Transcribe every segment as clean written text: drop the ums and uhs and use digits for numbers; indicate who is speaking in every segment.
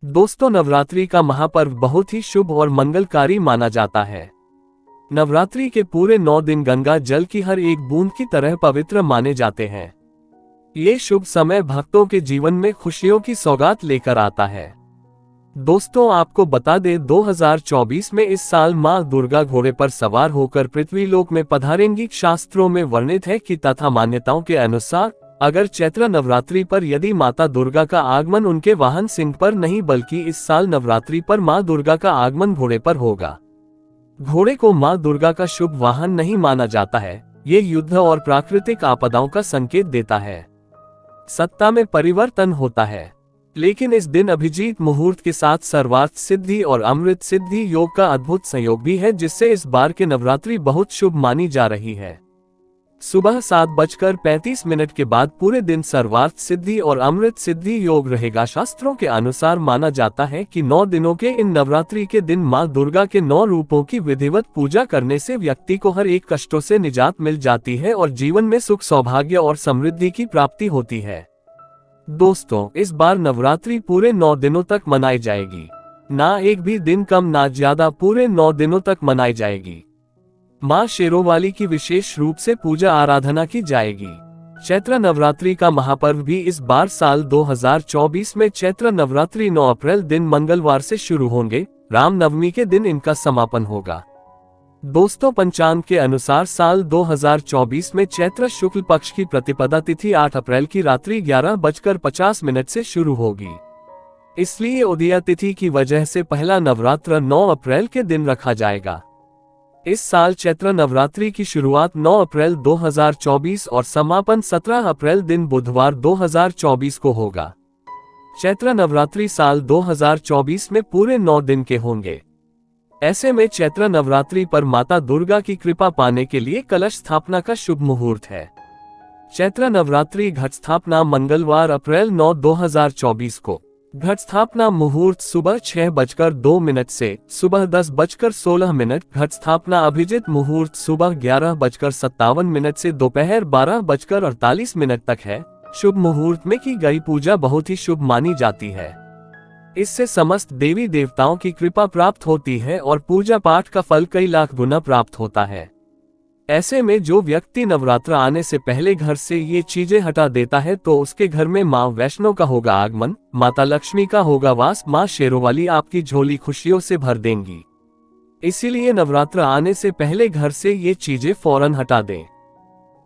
Speaker 1: दोस्तों, नवरात्रि का महापर्व बहुत ही शुभ और मंगलकारी माना जाता है। नवरात्रि के पूरे 9 दिन गंगा जल की हर एक बूंद की तरह पवित्र माने जाते हैं। ये शुभ समय भक्तों के जीवन में खुशियों की सौगात लेकर आता है। दोस्तों, आपको बता दें 2024 में इस साल मां दुर्गा घोड़े पर सवार होकर पृथ्वी लोक में पधारेंगी। शास्त्रों में वर्णित है कि तथा मान्यताओं के अनुसार अगर चैत्र नवरात्रि पर यदि माता दुर्गा का आगमन उनके वाहन सिंह पर नहीं बल्कि इस साल नवरात्रि पर मां दुर्गा का आगमन घोड़े पर होगा। घोड़े को मां दुर्गा का शुभ वाहन नहीं माना जाता है। ये युद्ध और प्राकृतिक आपदाओं का संकेत देता है। सत्ता में परिवर्तन होता है। लेकिन इस दिन अभिजीत मुहूर्त के साथ सर्वार्थ सिद्धि और अमृत सिद्धि योग का अद्भुत संयोग भी है, जिससे इस बार के नवरात्रि बहुत शुभ मानी जा रही है। सुबह 7:35 के बाद पूरे दिन सर्वार्थ सिद्धि और अमृत सिद्धि योग रहेगा। शास्त्रों के अनुसार माना जाता है कि 9 दिनों के इन नवरात्रि के दिन मां दुर्गा के 9 रूपों की विधिवत पूजा करने से व्यक्ति को हर एक कष्टों से निजात मिल जाती है और जीवन में सुख, सौभाग्य और समृद्धि की प्राप्ति होती है। दोस्तों, इस बार नवरात्रि पूरे 9 दिनों तक मनाई जाएगी। ना एक भी दिन कम ना ज्यादा, पूरे 9 दिनों तक मनाई जाएगी। मां शेरोवाली की विशेष रूप से पूजा आराधना की जाएगी। चैत्र नवरात्रि का महापर्व भी इस बार साल 2024 में चैत्र नवरात्रि 9 अप्रैल दिन मंगलवार से शुरू होंगे। रामनवमी के दिन इनका समापन होगा। दोस्तों, पंचांग के अनुसार साल 2024 में चैत्र शुक्ल पक्ष की प्रतिपदा तिथि 8 अप्रैल की रात्रि 11:50 से शुरू होगी। इसलिए उदया तिथि की वजह से पहला नवरात्र 9 अप्रैल के दिन रखा जाएगा। इस साल चैत्र नवरात्रि की शुरुआत 9 अप्रैल 2024 और समापन 17 अप्रैल दिन बुधवार 2024 को होगा। चैत्र नवरात्रि साल 2024 में पूरे 9 दिन के होंगे। ऐसे में चैत्र नवरात्रि पर माता दुर्गा की कृपा पाने के लिए कलश स्थापना का शुभ मुहूर्त है। चैत्र नवरात्रि घट स्थापना मंगलवार अप्रैल 9, 2024 को। घट स्थापना मुहूर्त सुबह 6:02 से सुबह 10:16। घट स्थापना अभिजित मुहूर्त सुबह 11:57 से दोपहर 12:48 तक है। शुभ मुहूर्त में की गई पूजा बहुत ही शुभ मानी जाती है। इससे समस्त देवी देवताओं की कृपा प्राप्त होती है और पूजा पाठ का फल कई लाख गुना प्राप्त होता है। ऐसे में जो व्यक्ति नवरात्र आने से पहले घर से ये चीजें हटा देता है तो उसके घर में मां वैष्णो का होगा आगमन, माता लक्ष्मी का होगा वास, मां शेरोवाली आपकी झोली खुशियों से भर देंगी। इसीलिए नवरात्र आने से पहले घर से ये चीजें फौरन हटा दें।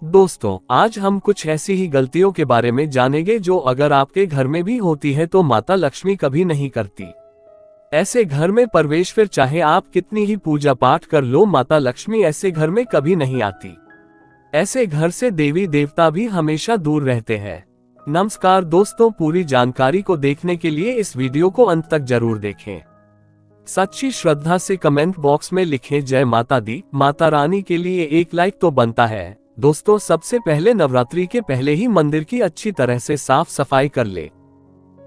Speaker 1: दोस्तों, आज हम कुछ ऐसी ही गलतियों के बारे में जानेंगे जो अगर आपके घर में भी होती है तो माता लक्ष्मी कभी नहीं करती। ऐसे घर में प्रवेश फिर चाहे आप कितनी ही पूजा पाठ कर लो, माता लक्ष्मी ऐसे घर में कभी नहीं आती। ऐसे घर से देवी देवता भी हमेशा दूर रहते हैं। नमस्कार दोस्तों, पूरी जानकारी को देखने के लिए इस वीडियो को अंत तक जरूर देखें। सच्ची श्रद्धा से कमेंट बॉक्स में लिखें जय माता दी। माता रानी के लिए एक लाइक तो बनता है। दोस्तों, सबसे पहले नवरात्रि के पहले ही मंदिर की अच्छी तरह से साफ सफाई कर ले।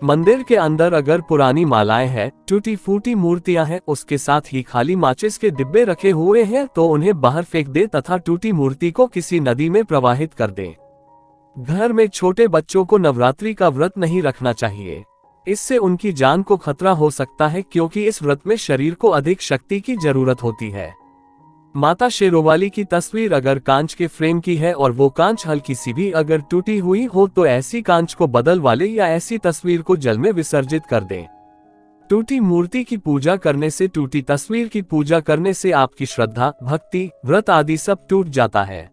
Speaker 1: मंदिर के अंदर अगर पुरानी मालाएं हैं, टूटी फूटी मूर्तियां हैं, उसके साथ ही खाली माचिस के डिब्बे रखे हुए हैं तो उन्हें बाहर फेंक दे तथा टूटी मूर्ति को किसी नदी में प्रवाहित कर दे। घर में छोटे बच्चों को नवरात्रि का व्रत नहीं रखना चाहिए। इससे उनकी जान को खतरा हो सकता है, क्योंकि इस व्रत में शरीर को अधिक शक्ति की जरूरत होती है। माता शेरोवाली की तस्वीर अगर कांच के फ्रेम की है और वो कांच हल्की सी भी अगर टूटी हुई हो तो ऐसी कांच को बदल वाले या ऐसी तस्वीर को जल में विसर्जित कर दें। टूटी मूर्ति की पूजा करने से, टूटी तस्वीर की पूजा करने से आपकी श्रद्धा, भक्ति, व्रत आदि सब टूट जाता है।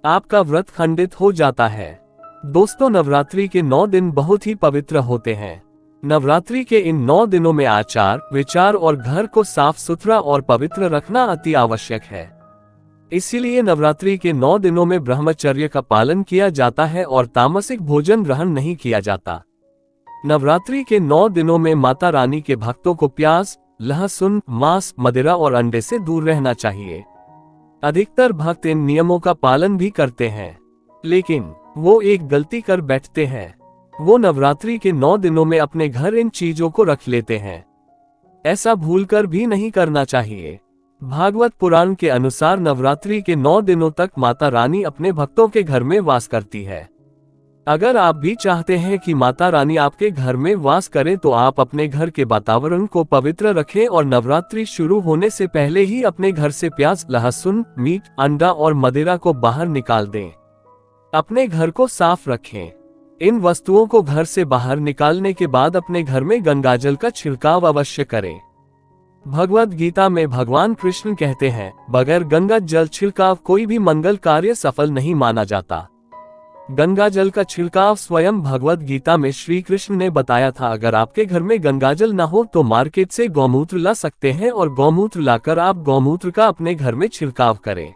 Speaker 1: आपका व्रत खंडित हो जाता है। दोस्तों, नवरात्रि के 9 दिन बहुत ही पवित्र होते हैं। नवरात्रि के इन 9 दिनों में आचार, विचार और घर को साफ सुथरा और पवित्र रखना अति आवश्यक है। इसीलिए नवरात्रि के 9 दिनों में ब्रह्मचर्य का पालन किया जाता है और तामसिक भोजन ग्रहण नहीं किया जाता। नवरात्रि के 9 दिनों में माता रानी के भक्तों को प्याज, लहसुन, मांस, मदिरा और अंडे से दूर रहना चाहिए। अधिकतर भक्त इन नियमों का पालन भी करते हैं, लेकिन वो एक गलती कर बैठते हैं। वो नवरात्रि के 9 दिनों में अपने घर इन चीजों को रख लेते हैं। ऐसा भूलकर भी नहीं करना चाहिए। भागवत पुराण के अनुसार नवरात्रि के 9 दिनों तक माता रानी अपने भक्तों के घर में वास करती है। अगर आप भी चाहते हैं कि माता रानी आपके घर में वास करें तो आप अपने घर के वातावरण को पवित्र रखें और नवरात्रि शुरू होने से पहले ही अपने घर से प्याज, लहसुन, मीट, अंडा और मदिरा को बाहर निकाल दें। अपने घर को साफ रखें। इन वस्तुओं को घर से बाहर निकालने के बाद अपने घर में गंगाजल का छिड़काव अवश्य करें। भगवद गीता में भगवान कृष्ण कहते हैं, बगैर गंगा जल छिड़काव कोई भी मंगल कार्य सफल नहीं माना जाता। गंगा जल का छिड़काव स्वयं भगवद गीता में श्री कृष्ण ने बताया था। अगर आपके घर में गंगाजल न हो तो मार्केट से गौमूत्र ला सकते हैं और गौमूत्र लाकर आप गौमूत्र का अपने घर में छिड़काव करें।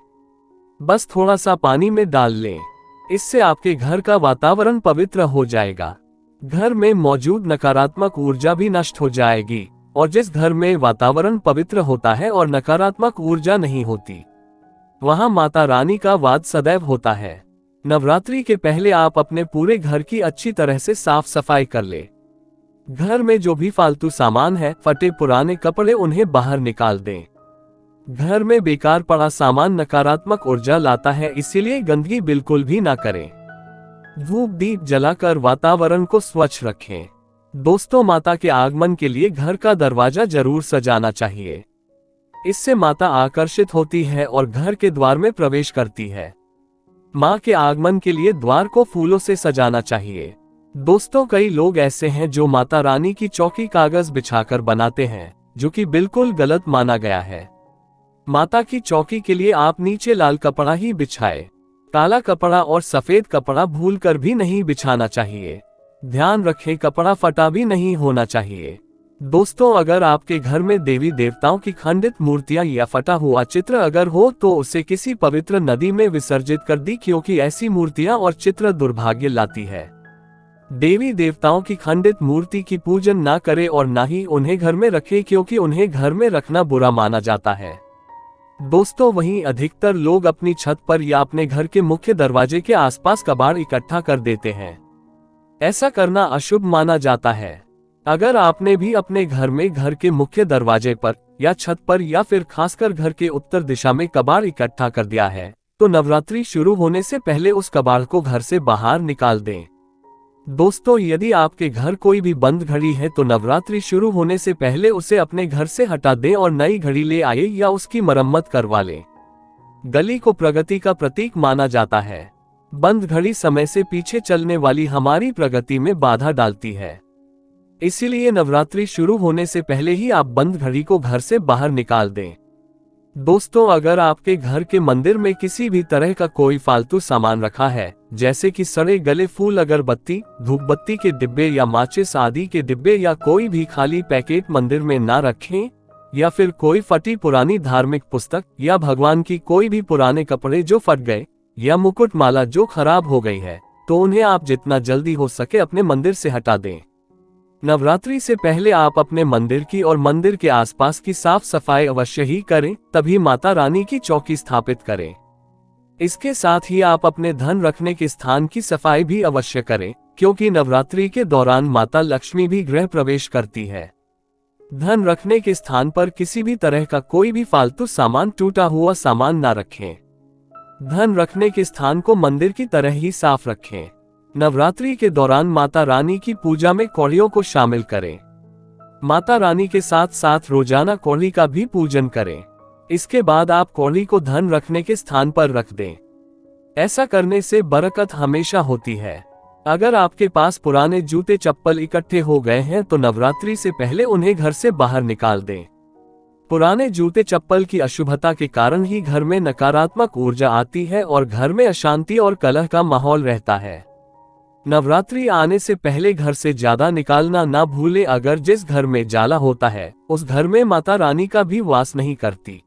Speaker 1: बस थोड़ा सा पानी में डाल लें। इससे आपके घर का वातावरण पवित्र हो जाएगा। घर में मौजूद नकारात्मक ऊर्जा भी नष्ट हो जाएगी और जिस घर में वातावरण पवित्र होता है और नकारात्मक ऊर्जा नहीं होती, वहां माता रानी का वास सदैव होता है। नवरात्रि के पहले आप अपने पूरे घर की अच्छी तरह से साफ सफाई कर ले। घर में जो भी फालतू सामान है, फटे पुराने कपड़े, उन्हें बाहर निकाल दें। घर में बेकार पड़ा सामान नकारात्मक ऊर्जा लाता है, इसीलिए गंदगी बिल्कुल भी ना करें। धूप दीप जलाकर वातावरण को स्वच्छ रखें। दोस्तों, माता के आगमन के लिए घर का दरवाजा जरूर सजाना चाहिए। इससे माता आकर्षित होती है और घर के द्वार में प्रवेश करती है। माँ के आगमन के लिए द्वार को फूलों से सजाना चाहिए। दोस्तों, कई लोग ऐसे हैं जो माता रानी की चौकी कागज बिछाकर बनाते हैं, जो कि बिल्कुल गलत माना गया है। माता की चौकी के लिए आप नीचे लाल कपड़ा ही बिछाए। काला कपड़ा और सफेद कपड़ा भूलकर भी नहीं बिछाना चाहिए। ध्यान रखें, कपड़ा फटा भी नहीं होना चाहिए। दोस्तों, अगर आपके घर में देवी देवताओं की खंडित मूर्तियां या फटा हुआ चित्र अगर हो तो उसे किसी पवित्र नदी में विसर्जित कर दी, क्योंकि ऐसी मूर्तियां और चित्र दुर्भाग्य लाती है। देवी देवताओं की खंडित मूर्ति की पूजन ना करें और ना ही उन्हें घर में रखें, क्योंकि उन्हें घर में रखना बुरा माना जाता है। दोस्तों, वहीं अधिकतर लोग अपनी छत पर या अपने घर के मुख्य दरवाजे के आसपास कबाड़ इकट्ठा कर देते हैं। ऐसा करना अशुभ माना जाता है। अगर आपने भी अपने घर में घर के मुख्य दरवाजे पर या छत पर या फिर खासकर घर के उत्तर दिशा में कबाड़ इकट्ठा कर दिया है, तो नवरात्रि शुरू होने से पहले उस कबाड़ को घर से बाहर निकाल दें। दोस्तों, यदि आपके घर कोई भी बंद घड़ी है तो नवरात्रि शुरू होने से पहले उसे अपने घर से हटा दें और नई घड़ी ले आए या उसकी मरम्मत करवा लें। गली को प्रगति का प्रतीक माना जाता है। बंद घड़ी समय से पीछे चलने वाली हमारी प्रगति में बाधा डालती है। इसीलिए नवरात्रि शुरू होने से पहले ही आप बंद घड़ी को घर से बाहर निकाल दें। दोस्तों, अगर आपके घर के मंदिर में किसी भी तरह का कोई फालतू सामान रखा है, जैसे कि सड़े गले फूल, अगरबत्ती, धूपबत्ती के डिब्बे या माचिस आदि के डिब्बे या कोई भी खाली पैकेट मंदिर में ना रखें, या फिर कोई फटी पुरानी धार्मिक पुस्तक या भगवान की कोई भी पुराने कपड़े जो फट गए या मुकुट माला जो खराब हो गई है, तो उन्हें आप जितना जल्दी हो सके अपने मंदिर से हटा दें। नवरात्रि से पहले आप अपने मंदिर की और मंदिर के आसपास की साफ सफाई अवश्य ही करें, तभी माता रानी की चौकी स्थापित करें। इसके साथ ही आप अपने धन रखने के स्थान की सफाई भी अवश्य करें, क्योंकि नवरात्रि के दौरान माता लक्ष्मी भी गृह प्रवेश करती है। धन रखने के स्थान पर किसी भी तरह का कोई भी फालतू सामान, टूटा हुआ सामान ना रखें। धन रखने के स्थान को मंदिर की तरह ही साफ रखें। नवरात्रि के दौरान माता रानी की पूजा में कौड़ियों को शामिल करें। माता रानी के साथ साथ रोजाना कौड़ी का भी पूजन करें। इसके बाद आप कौड़ी को धन रखने के स्थान पर रख दें। ऐसा करने से बरकत हमेशा होती है। अगर आपके पास पुराने जूते चप्पल इकट्ठे हो गए हैं तो नवरात्रि से पहले उन्हें घर से बाहर निकाल दें। पुराने जूते चप्पल की अशुभता के कारण ही घर में नकारात्मक ऊर्जा आती है और घर में अशांति और कलह का माहौल रहता है। नवरात्रि आने से पहले घर से ज्यादा निकालना ना भूलें। अगर जिस घर में जाला होता है उस घर में माता रानी का भी वास नहीं करती।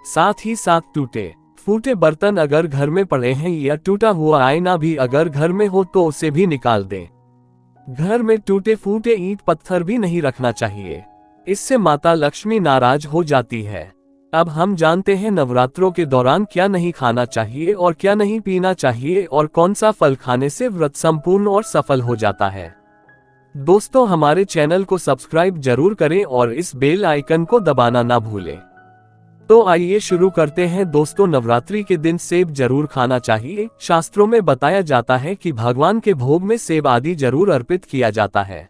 Speaker 1: साथ ही साथ टूटे फूटे बर्तन अगर घर में पड़े हैं या टूटा हुआ आईना भी अगर घर में हो तो उसे भी निकाल दें। घर में टूटे फूटे ईंट पत्थर भी नहीं रखना चाहिए, इससे माता लक्ष्मी नाराज हो जाती है। अब हम जानते हैं नवरात्रों के दौरान क्या नहीं खाना चाहिए और क्या नहीं पीना चाहिए और कौन सा फल खाने से व्रत संपूर्ण और सफल हो जाता है। दोस्तों, हमारे चैनल को सब्सक्राइब जरूर करें और इस बेल आइकन को दबाना ना भूलें। तो आइए शुरू करते हैं दोस्तों। नवरात्रि के दिन सेब जरूर खाना चाहिए। शास्त्रों में बताया जाता है कि भगवान के भोग में सेब आदि जरूर अर्पित किया जाता है।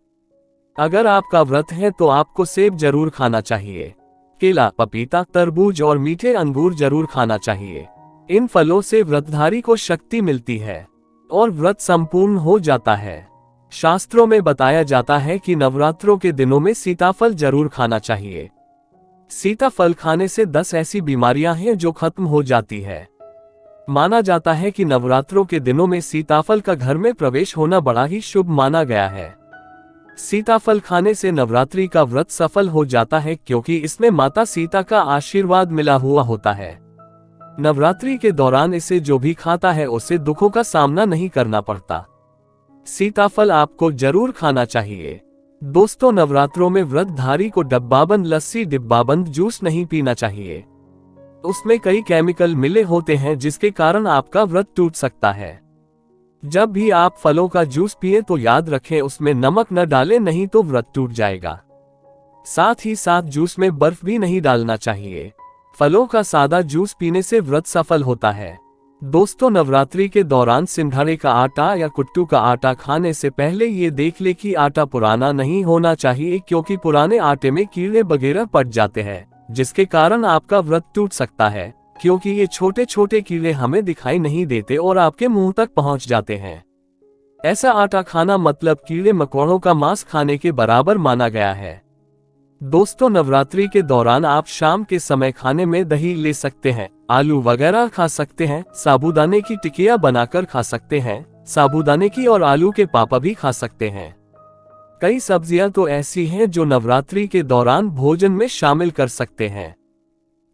Speaker 1: अगर आपका व्रत है तो आपको सेब जरूर खाना चाहिए। केला, पपीता, तरबूज और मीठे अंगूर जरूर खाना चाहिए। इन फलों से व्रतधारी को शक्ति मिलती है और व्रत संपूर्ण हो जाता है। शास्त्रों में बताया जाता है कि नवरात्रों के दिनों में सीताफल जरूर खाना चाहिए। सीताफल खाने से 10 ऐसी बीमारियां हैं जो खत्म हो जाती है। माना जाता है कि नवरात्रों के दिनों में सीताफल का घर में प्रवेश होना बड़ा ही शुभ माना गया है। सीताफल खाने से नवरात्रि का व्रत सफल हो जाता है, क्योंकि इसमें माता सीता का आशीर्वाद मिला हुआ होता है। नवरात्रि के दौरान इसे जो भी खाता है उसे दुखों का सामना नहीं करना पड़ता। सीताफल आपको जरूर खाना चाहिए। दोस्तों, नवरात्रों में व्रतधारी को डब्बाबंद लस्सी, डिब्बाबंद जूस नहीं पीना चाहिए। उसमें कई केमिकल मिले होते हैं जिसके कारण आपका व्रत टूट सकता है। जब भी आप फलों का जूस पिए तो याद रखें उसमें नमक न डालें, नहीं तो व्रत टूट जाएगा। साथ ही साथ जूस में बर्फ भी नहीं डालना चाहिए। फलों का सादा जूस पीने से व्रत सफल होता है। दोस्तों, नवरात्रि के दौरान सिंघाड़े का आटा या कुट्टू का आटा खाने से पहले ये देख ले कि आटा पुराना नहीं होना चाहिए, क्योंकि पुराने आटे में कीड़े वगैरह पड़ जाते हैं, जिसके कारण आपका व्रत टूट सकता है, क्योंकि ये छोटे छोटे कीड़े हमें दिखाई नहीं देते और आपके मुंह तक पहुंच जाते हैं। ऐसा आटा खाना मतलब कीड़े मकोड़ों का मांस खाने के बराबर माना गया है। दोस्तों, नवरात्रि के दौरान आप शाम के समय खाने में दही ले सकते हैं, आलू वगैरह खा सकते हैं, साबूदाने की टिकिया बनाकर खा सकते हैं, साबूदाने की और आलू के पापा भी खा सकते हैं। कई सब्जियां तो ऐसी हैं जो नवरात्रि के दौरान भोजन में शामिल कर सकते हैं।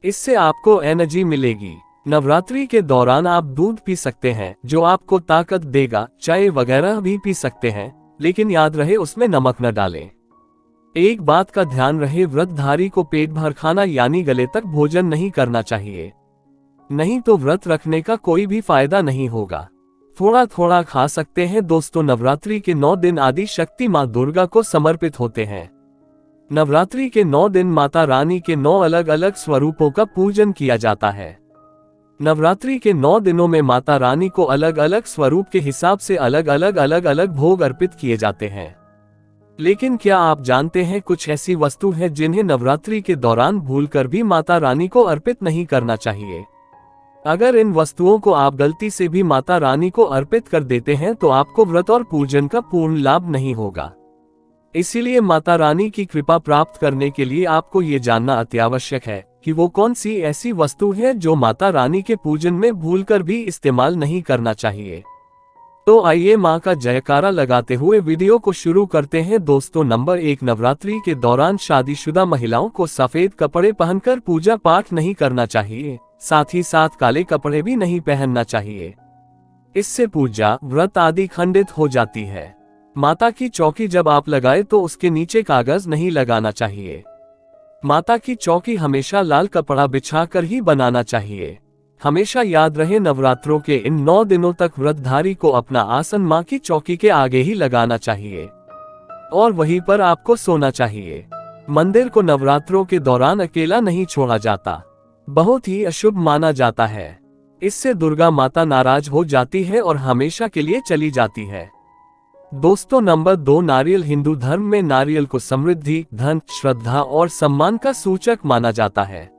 Speaker 1: इससे आपको एनर्जी मिलेगी। नवरात्रि के दौरान आप दूध पी सकते हैं जो आपको ताकत देगा। चाय वगैरह भी पी सकते हैं, लेकिन याद रहे उसमें नमक न डालें। एक बात का ध्यान रहे, व्रतधारी को पेट भर खाना यानी गले तक भोजन नहीं करना चाहिए, नहीं तो व्रत रखने का कोई भी फायदा नहीं होगा। थोड़ा थोड़ा खा सकते हैं। दोस्तों, नवरात्रि के 9 दिन आदि शक्ति मां दुर्गा को समर्पित होते हैं। नवरात्रि के 9 दिन माता रानी के 9 अलग अलग स्वरूपों का पूजन किया जाता है। नवरात्रि के 9 दिनों में माता रानी को अलग अलग स्वरूप के हिसाब से अलग अलग भोग अर्पित किए जाते हैं। लेकिन क्या आप जानते हैं कुछ ऐसी वस्तु है जिन्हें नवरात्रि के दौरान भूलकर भी माता रानी को अर्पित नहीं करना चाहिए। अगर इन वस्तुओं को आप गलती से भी माता रानी को अर्पित कर देते हैं तो आपको व्रत और पूजन का पूर्ण लाभ नहीं होगा। इसीलिए माता रानी की कृपा प्राप्त करने के लिए आपको ये जानना अति आवश्यक है कि वो कौन सी ऐसी वस्तु है जो माता रानी के पूजन में भूलकर भी इस्तेमाल नहीं करना चाहिए। तो आइए मां का जयकारा लगाते हुए वीडियो को शुरू करते हैं। दोस्तों, नंबर 1, नवरात्रि के दौरान शादीशुदा महिलाओं को सफेद कपड़े पहनकर पूजा पाठ नहीं करना चाहिए। साथ ही साथ काले कपड़े भी नहीं पहनना चाहिए। इससे पूजा, व्रत आदि खंडित हो जाती है। माता की चौकी जब आप लगाए तो उसके नीचे कागज नहीं लगाना चाहिए। माता की चौकी हमेशा लाल कपड़ा बिछाकर ही बनाना चाहिए। हमेशा याद रहे, नवरात्रों के इन 9 दिनों तक व्रतधारी को अपना आसन मां की चौकी के आगे ही लगाना चाहिए और वहीं पर आपको सोना चाहिए। मंदिर को नवरात्रों के दौरान अकेला नहीं छोड़ा जाता, बहुत ही अशुभ माना जाता है। इससे दुर्गा माता नाराज हो जाती है और हमेशा के लिए चली जाती है। दोस्तों, नंबर 2, नारियल। हिंदू धर्म में नारियल को समृद्धि, धन, श्रद्धा और सम्मान का सूचक माना जाता है।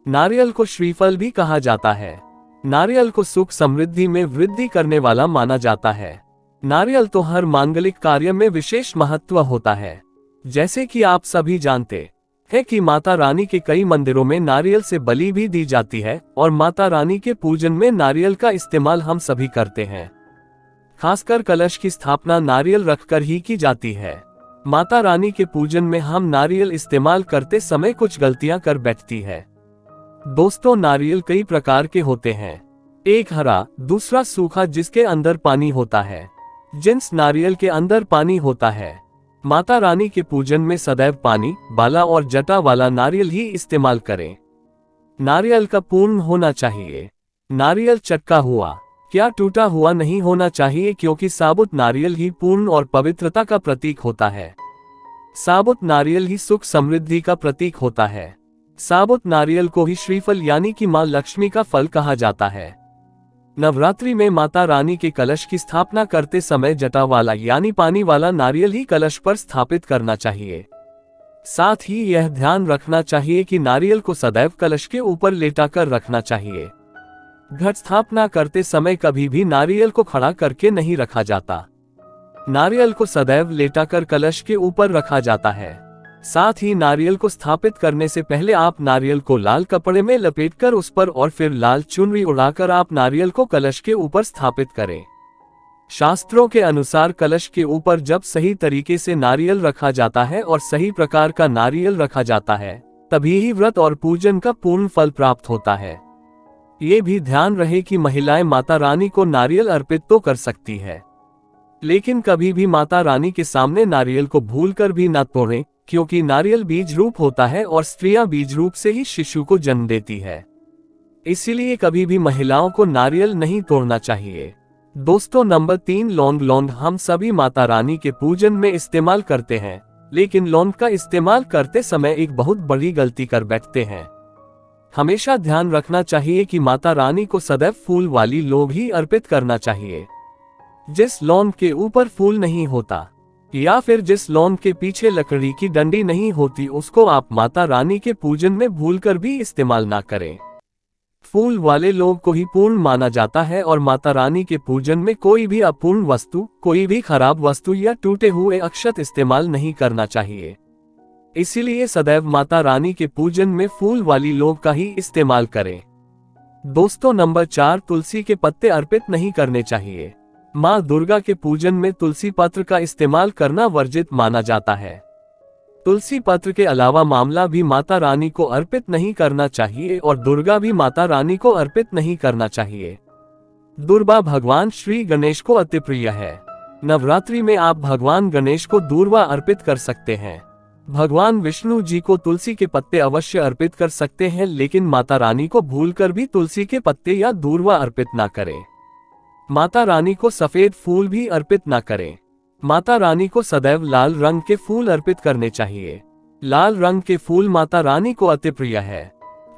Speaker 1: नारियल को श्रीफल भी कहा जाता है। नारियल को सुख समृद्धि में वृद्धि करने वाला माना जाता है। नारियल तो हर मांगलिक कार्य में विशेष महत्व होता है। जैसे कि आप सभी जानते हैं कि माता रानी के कई मंदिरों में नारियल से बलि भी दी जाती है और माता रानी के पूजन में नारियल का इस्तेमाल हम सभी करते हैं। खासकर कलश की स्थापना नारियल रखकर ही की जाती है। माता रानी के पूजन में हम नारियल इस्तेमाल करते समय कुछ गलतियां कर बैठती है। दोस्तों, नारियल कई प्रकार के होते हैं। एक हरा, दूसरा सूखा जिसके अंदर पानी होता है। जिन्स नारियल के अंदर पानी होता है। माता रानी के पूजन में सदैव पानी, बाला और जटा वाला नारियल ही इस्तेमाल करें। नारियल का पूर्ण होना चाहिए। नारियल चटका हुआ, क्या टूटा हुआ नहीं होना चाहिए, क्योंकि साबुत नारियल ही पूर्ण और पवित्रता का प्रतीक होता है। साबुत नारियल ही सुख समृद्धि का प्रतीक होता है। साबुत नारियल को ही श्रीफल यानी कि मां लक्ष्मी का फल कहा जाता है। नवरात्रि में माता रानी के कलश की स्थापना करते समय जटा वाला यानी पानी वाला नारियल ही कलश पर स्थापित करना चाहिए। साथ ही यह ध्यान रखना चाहिए कि नारियल को सदैव कलश के ऊपर लेटाकर रखना चाहिए। घट स्थापना करते समय कभी भी नारियल को खड़ा करके नहीं रखा जाता। नारियल को सदैव लेटाकर कलश के ऊपर रखा जाता है। साथ ही नारियल को स्थापित करने से पहले आप नारियल को लाल कपड़े में लपेटकर उस पर और फिर लाल चुनरी उड़ाकर आप नारियल को कलश के ऊपर स्थापित करें। शास्त्रों के अनुसार कलश के ऊपर जब सही तरीके से नारियल रखा जाता है और सही प्रकार का नारियल रखा जाता है, तभी ही व्रत और पूजन का पूर्ण फल प्राप्त होता है। ये भी ध्यान रहे कि महिलाएं माता रानी को नारियल अर्पित तो कर सकती है, लेकिन कभी भी माता रानी के सामने नारियल को भूलकर भी न तोड़ें, क्योंकि नारियल बीज रूप होता है और स्त्रियां बीज रूप से ही शिशु को जन्म देती है। इसीलिए कभी भी महिलाओं को नारियल नहीं तोड़ना चाहिए। दोस्तों, नंबर 3, लौंग। लौंग हम सभी माता रानी के पूजन में इस्तेमाल करते हैं, लेकिन लौंग का इस्तेमाल करते समय एक बहुत बड़ी गलती कर बैठते हैं। हमेशा ध्यान रखना चाहिए कि माता रानी को सदैव फूल वाली लौंग ही अर्पित करना चाहिए। जिस लौंग के ऊपर फूल नहीं होता या फिर जिस लौंग के पीछे लकड़ी की डंडी नहीं होती, उसको आप माता रानी के पूजन में भूलकर भी इस्तेमाल ना करें। फूल वाले लौंग को ही पूर्ण माना जाता है और माता रानी के पूजन में कोई भी अपूर्ण वस्तु, कोई भी खराब वस्तु या टूटे हुए अक्षत इस्तेमाल नहीं करना चाहिए। इसीलिए सदैव माता रानी के पूजन में फूल वाली लौंग का ही इस्तेमाल करें। दोस्तों, नंबर 4, तुलसी के पत्ते अर्पित नहीं करने चाहिए। माँ दुर्गा के पूजन में तुलसी पत्र का इस्तेमाल करना वर्जित माना जाता है। तुलसी पत्र के अलावा मामला भी माता रानी को अर्पित नहीं करना चाहिए और दुर्गा भी माता रानी को अर्पित नहीं करना चाहिए। दुर्वा भगवान श्री गणेश को अति प्रिय है। नवरात्रि में आप भगवान गणेश को दूर्वा अर्पित कर सकते हैं। भगवान विष्णु जी को तुलसी के पत्ते अवश्य अर्पित कर सकते हैं, लेकिन माता रानी को भूलकर भी तुलसी के पत्ते या दूर्वा अर्पित ना करें। माता रानी को सफेद फूल भी अर्पित न करें। माता रानी को सदैव लाल रंग के फूल अर्पित करने चाहिए। लाल रंग के फूल माता रानी को अति प्रिय है।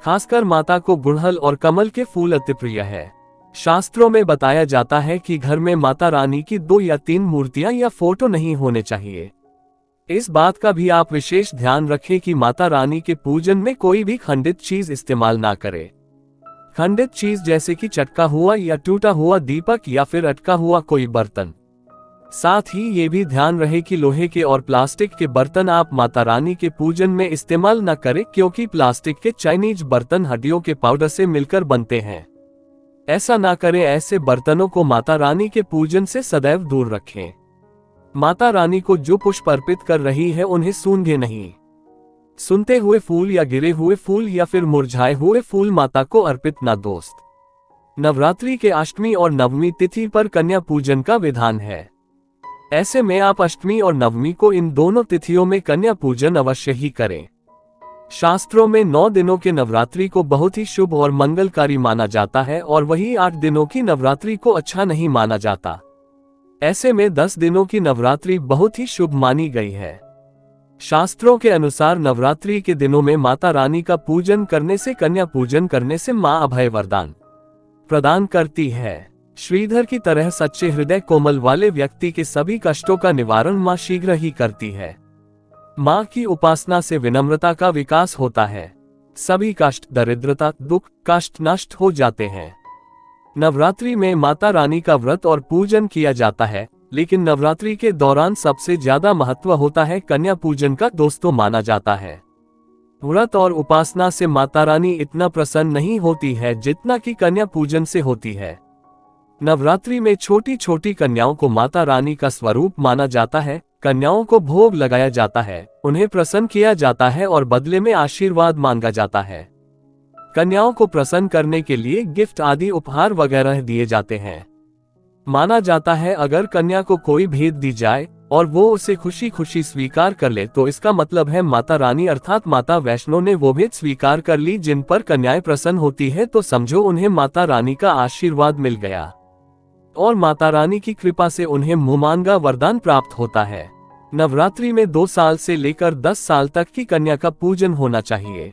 Speaker 1: खासकर माता को गुड़हल और कमल के फूल अति प्रिय है। शास्त्रों में बताया जाता है कि घर में माता रानी की 2 या 3 मूर्तियां या फोटो नहीं होने चाहिए। इस बात का भी आप विशेष ध्यान रखें कि माता रानी के पूजन में कोई भी खंडित चीज इस्तेमाल ना करे। खंडित चीज जैसे कि चटका हुआ या टूटा हुआ दीपक या फिर अटका हुआ कोई बर्तन। साथ ही ये भी ध्यान रहे कि लोहे के और प्लास्टिक के बर्तन आप माता रानी के पूजन में इस्तेमाल न करें, क्योंकि प्लास्टिक के चाइनीज बर्तन हड्डियों के पाउडर से मिलकर बनते हैं। ऐसा ना करें। ऐसे बर्तनों को माता रानी के पूजन से सदैव दूर रखें। माता रानी को जो पुष्प अर्पित कर रही है उन्हें सूंघे नहीं। सुनते हुए फूल या गिरे हुए फूल या फिर मुरझाए हुए फूल माता को अर्पित ना। दोस्त, नवरात्रि के अष्टमी और नवमी तिथि पर कन्या पूजन का विधान है। ऐसे में आप अष्टमी और नवमी को इन दोनों तिथियों में कन्या पूजन अवश्य ही करें। शास्त्रों में 9 दिनों के नवरात्रि को बहुत ही शुभ और मंगलकारी माना जाता है और वही 8 दिनों की नवरात्रि को अच्छा नहीं माना जाता। ऐसे में 10 दिनों की नवरात्रि बहुत ही शुभ मानी गई है। शास्त्रों के अनुसार नवरात्रि के दिनों में माता रानी का पूजन करने से, कन्या पूजन करने से मां अभय वरदान प्रदान करती है। श्रीधर की तरह सच्चे हृदय कोमल वाले व्यक्ति के सभी कष्टों का निवारण मां शीघ्र ही करती है। मां की उपासना से विनम्रता का विकास होता है। सभी कष्ट, दरिद्रता, दुख, कष्ट नष्ट हो जाते हैं। नवरात्रि में माता रानी का व्रत और पूजन किया जाता है, लेकिन नवरात्रि के दौरान सबसे ज्यादा महत्व होता है कन्या पूजन का। दोस्तों, माना जाता है व्रत और उपासना से माता रानी इतना प्रसन्न नहीं होती है जितना कि कन्या पूजन से होती है। नवरात्रि में छोटी छोटी कन्याओं को माता रानी का स्वरूप माना जाता है। कन्याओं को भोग लगाया जाता है, उन्हें प्रसन्न किया जाता है और बदले में आशीर्वाद मांगा जाता है। कन्याओं को प्रसन्न करने के लिए गिफ्ट आदि उपहार वगैरह दिए जाते हैं। माना जाता है अगर कन्या को कोई भेंट दी जाए और वो उसे खुशी खुशी स्वीकार कर ले तो इसका मतलब है माता रानी अर्थात माता वैष्णो ने वो भेंट स्वीकार कर ली। जिन पर कन्याएं प्रसन्न होती है तो समझो उन्हें माता रानी का आशीर्वाद मिल गया और माता रानी की कृपा से उन्हें मुंहमांगा वरदान प्राप्त होता है। नवरात्रि में 2 साल से लेकर 10 साल तक की कन्या का पूजन होना चाहिए।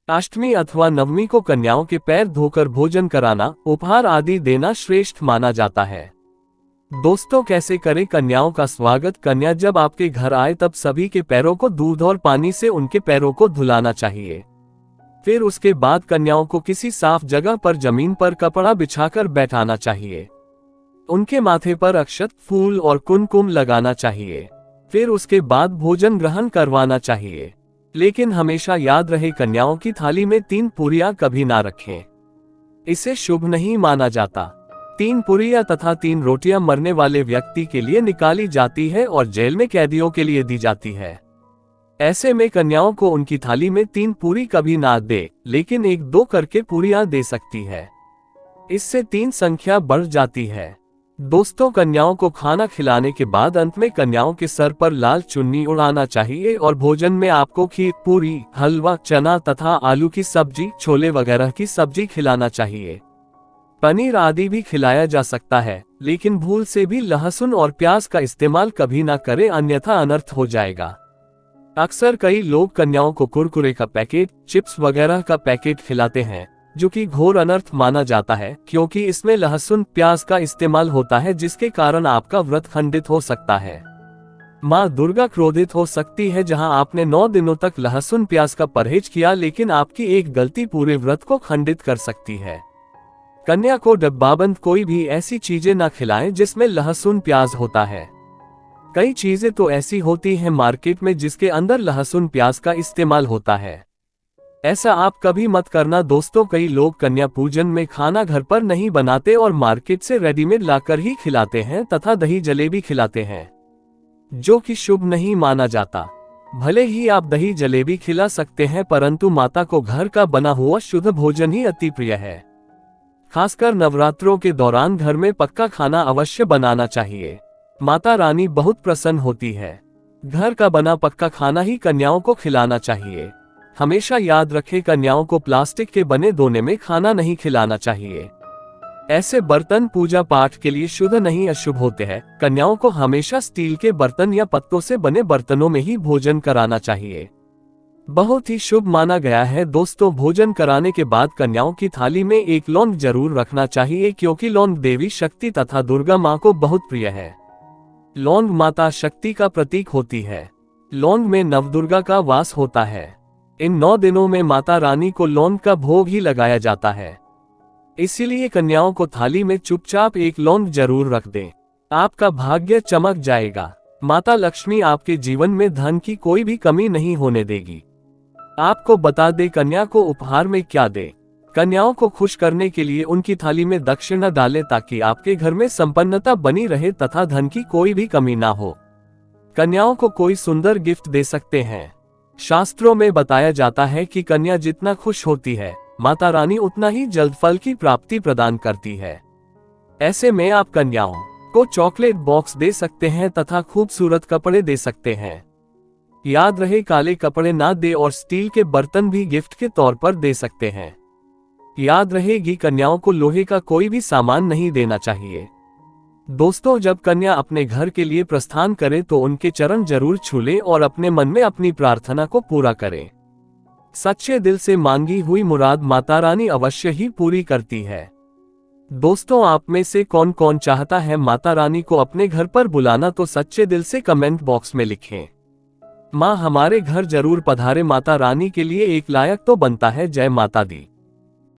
Speaker 1: अष्टमी अथवा नवमी को कन्याओं के पैर धोकर भोजन कराना, उपहार आदि देना श्रेष्ठ माना जाता है। दोस्तों, कैसे करें कन्याओं का स्वागत? कन्या जब आपके घर आए तब सभी के पैरों को दूध और पानी से उनके पैरों को धुलाना चाहिए। फिर उसके बाद कन्याओं को किसी साफ जगह पर जमीन पर कपड़ा बिछाकर बैठाना चाहिए। उनके माथे पर अक्षत, फूल और कुमकुम लगाना चाहिए। फिर उसके बाद भोजन ग्रहण करवाना चाहिए। लेकिन हमेशा याद रहे, कन्याओं की थाली में 3 पूरियां कभी ना रखें। इसे शुभ नहीं माना जाता। 3 पूरियां तथा 3 रोटियां मरने वाले व्यक्ति के लिए निकाली जाती है और जेल में कैदियों के लिए दी जाती है। ऐसे में कन्याओं को उनकी थाली में 3 पूरी कभी ना दे, लेकिन 1-2 करके पूरियां दे सकती है। इससे 3 संख्या बढ़ जाती है। दोस्तों, कन्याओं को खाना खिलाने के बाद अंत में कन्याओं के सर पर लाल चुन्नी उड़ाना चाहिए और भोजन में आपको खीर, पूरी, हलवा, चना तथा आलू की सब्जी, छोले वगैरह की सब्जी खिलाना चाहिए। पनीर आदि भी खिलाया जा सकता है, लेकिन भूल से भी लहसुन और प्याज का इस्तेमाल कभी ना करें, अन्यथा अनर्थ हो जाएगा। अक्सर कई लोग कन्याओं को कुरकुरे का पैकेट, चिप्स वगैरह का पैकेट खिलाते हैं, जो कि घोर अनर्थ माना जाता है, क्योंकि इसमें लहसुन, प्याज का इस्तेमाल होता है, जिसके कारण आपका व्रत खंडित हो सकता है। माँ दुर्गा क्रोधित हो सकती है। जहां आपने 9 दिनों तक लहसुन प्याज का परहेज किया, लेकिन आपकी एक गलती पूरे व्रत को खंडित कर सकती है। कन्या को डब्बाबंद कोई भी ऐसी चीजें ना खिलाएं जिसमें लहसुन प्याज होता है। कई चीजें तो ऐसी होती हैं मार्केट में जिसके अंदर लहसुन प्याज का इस्तेमाल होता है। ऐसा आप कभी मत करना। दोस्तों, कई लोग कन्या पूजन में खाना घर पर नहीं बनाते और मार्केट से रेडीमेड लाकर ही खिलाते हैं तथा दही जलेबी खिलाते हैं, जो कि शुभ नहीं माना जाता। भले ही आप दही जलेबी खिला सकते हैं, परंतु माता को घर का बना हुआ शुद्ध भोजन ही अति प्रिय है। खासकर नवरात्रों के दौरान घर में पक्का खाना अवश्य बनाना चाहिए। माता रानी बहुत प्रसन्न होती है। घर का बना पक्का खाना ही कन्याओं को खिलाना चाहिए। हमेशा याद रखें, कन्याओं को प्लास्टिक के बने दोने में खाना नहीं खिलाना चाहिए। ऐसे बर्तन पूजा पाठ के लिए शुद्ध नहीं, अशुभ होते हैं। कन्याओं को हमेशा स्टील के बर्तन या पत्तों से बने बर्तनों में ही भोजन कराना चाहिए। बहुत ही शुभ माना गया है। दोस्तों, भोजन कराने के बाद कन्याओं की थाली में एक लौंग जरूर रखना चाहिए, क्योंकि लौंग देवी शक्ति तथा दुर्गा माँ को बहुत प्रिय है। लौंग माता शक्ति का प्रतीक होती है। लौंग में नवदुर्गा का वास होता है। इन 9 दिनों में माता रानी को लौंग का भोग ही लगाया जाता है। इसीलिए कन्याओं को थाली में चुपचाप एक लौंग जरूर रख दें। आपका भाग्य चमक जाएगा। माता लक्ष्मी आपके जीवन में धन की कोई भी कमी नहीं होने देगी। आपको बता दें, कन्या को उपहार में क्या दें। कन्याओं को खुश करने के लिए उनकी थाली में दक्षिणा डालें, ताकि आपके घर में संपन्नता बनी रहे तथा धन की कोई भी कमी ना हो। कन्याओं को कोई सुंदर गिफ्ट दे सकते हैं। शास्त्रों में बताया जाता है कि कन्या जितना खुश होती है, माता रानी उतना ही जल्द फल की प्राप्ति प्रदान करती है। ऐसे में आप कन्याओं को चॉकलेट बॉक्स दे सकते हैं तथा खूबसूरत कपड़े दे सकते हैं। याद रहे, काले कपड़े ना दे और स्टील के बर्तन भी गिफ्ट के तौर पर दे सकते हैं। याद रहेगी, कन्याओं को लोहे का कोई भी सामान नहीं देना चाहिए। दोस्तों, जब कन्या अपने घर के लिए प्रस्थान करे तो उनके चरण जरूर छू लें और अपने मन में अपनी प्रार्थना को पूरा करें। सच्चे दिल से मांगी हुई मुराद माता रानी अवश्य ही पूरी करती है। दोस्तों, आप में से कौन कौन चाहता है माता रानी को अपने घर पर बुलाना, तो सच्चे दिल से कमेंट बॉक्स में लिखें। माँ हमारे घर जरूर पधारे, माता रानी के लिए एक लायक तो बनता है। जय माता दी।